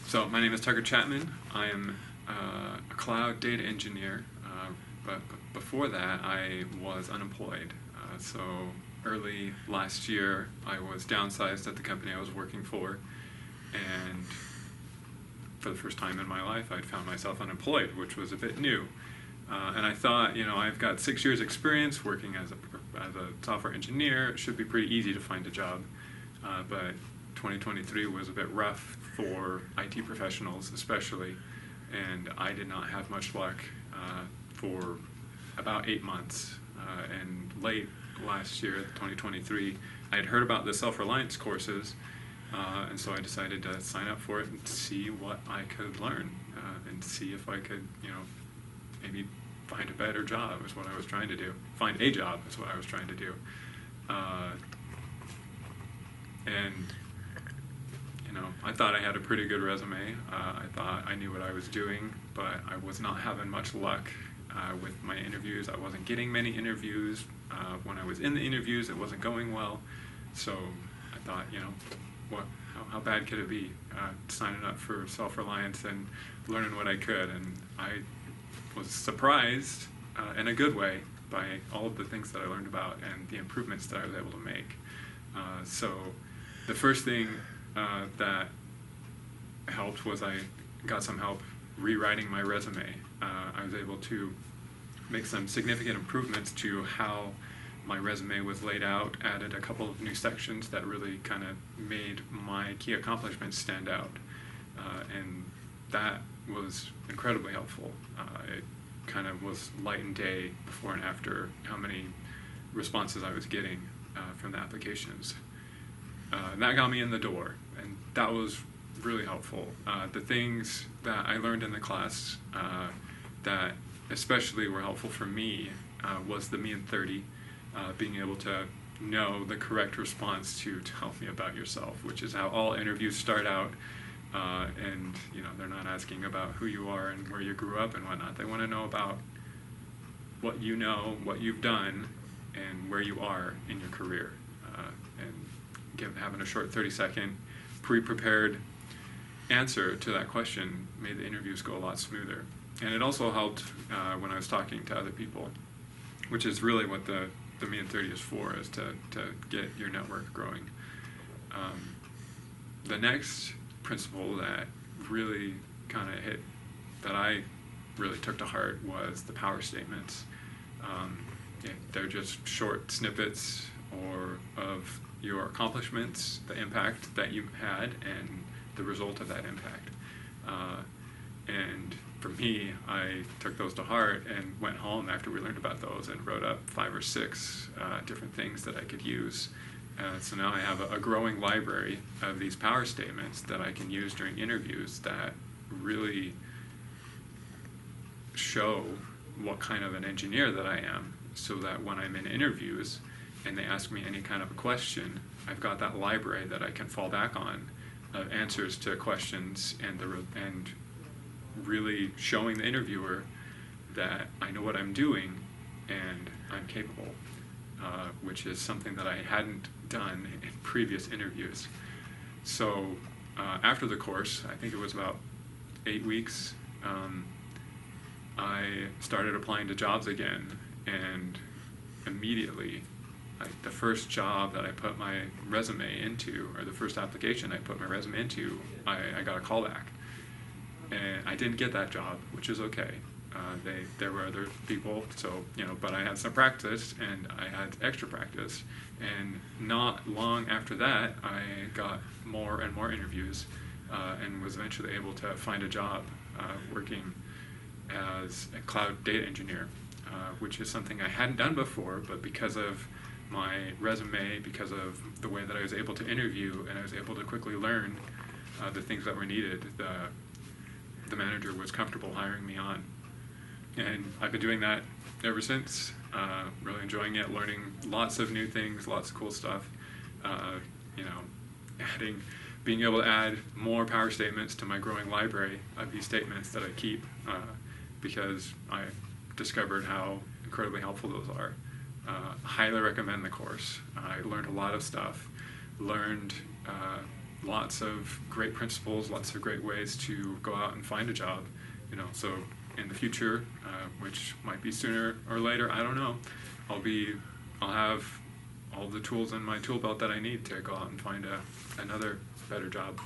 So my name is Chapman. I am a cloud data engineer, but before that I was unemployed. So early last year I was downsized at the company I was working for, and for the first time in my life I'd found myself unemployed, which was a bit new. And I thought, I've got 6 years experience working as a software engineer. It should be pretty easy to find a job. But 2023 was a bit rough for IT professionals especially, and I did not have much luck for about 8 months. And late last year, 2023, I had heard about the self-reliance courses, and so I decided to sign up for it and see what I could learn, and see if I could, maybe find a better job is what I was trying to do. Find a job is what I was trying to do. And I thought I had a pretty good resume. I thought I knew what I was doing, but I was not having much luck with my interviews. I wasn't getting many interviews. When I was in the interviews, it wasn't going well. So I thought, how bad could it be signing up for self-reliance and learning what I could? And I was surprised in a good way by all of the things that I learned about and the improvements that I was able to make. So the first thing that helped was I got some help rewriting my resume. I was able to make some significant improvements to how my resume was laid out, added a couple of new sections that really kind of made my key accomplishments stand out. And that was incredibly helpful. It kind of was light and day before and after how many responses I was getting from the applications. That got me in the door, and that was really helpful. The things that I learned in the class that especially were helpful for me was the Me in 30, being able to know the correct response to tell me about yourself, which is how all interviews start out. And they're not asking about who you are and where you grew up and whatnot. They want to know about what you know, what you've done, and where you are in your career. And having a short 30-second pre-prepared answer to that question made the interviews go a lot smoother. And it also helped when I was talking to other people, which is really what the Me in 30 is for, is to get your network growing. The next principle that really kind of hit, that I really took to heart, was the power statements. They're just short snippets of your accomplishments, the impact that you had, and the result of that impact. And for me, I took those to heart and went home after we learned about those and wrote up 5 or 6 different things that I could use. So now I have a growing library of these power statements that I can use during interviews that really show what kind of an engineer that I am, so that when I'm in interviews and they ask me any kind of a question, I've got that library that I can fall back on of answers to questions, and really showing the interviewer that I know what I'm doing and I'm capable, which is something that I hadn't done in previous interviews. So after the course, I think it was about 8 weeks, I started applying to jobs again, and immediately, the first job that I put my resume into, or the first application I put my resume into, I got a call back. And I didn't get that job, which is okay. There were other people, so but I had some practice and I had extra practice. And not long after that, I got more and more interviews, and was eventually able to find a job working as a cloud data engineer, which is something I hadn't done before, but because of my resume, because of the way that I was able to interview and I was able to quickly learn the things that were needed, the manager was comfortable hiring me on. And I've been doing that ever since, really enjoying it, learning lots of new things, lots of cool stuff, being able to add more power statements to my growing library of these statements that I keep, because I discovered how incredibly helpful those are. Highly recommend the course. I learned a lot of stuff, learned lots of great principles, lots of great ways to go out and find a job. So in the future, which might be sooner or later, I don't know, I'll have all the tools in my tool belt that I need to go out and find another better job.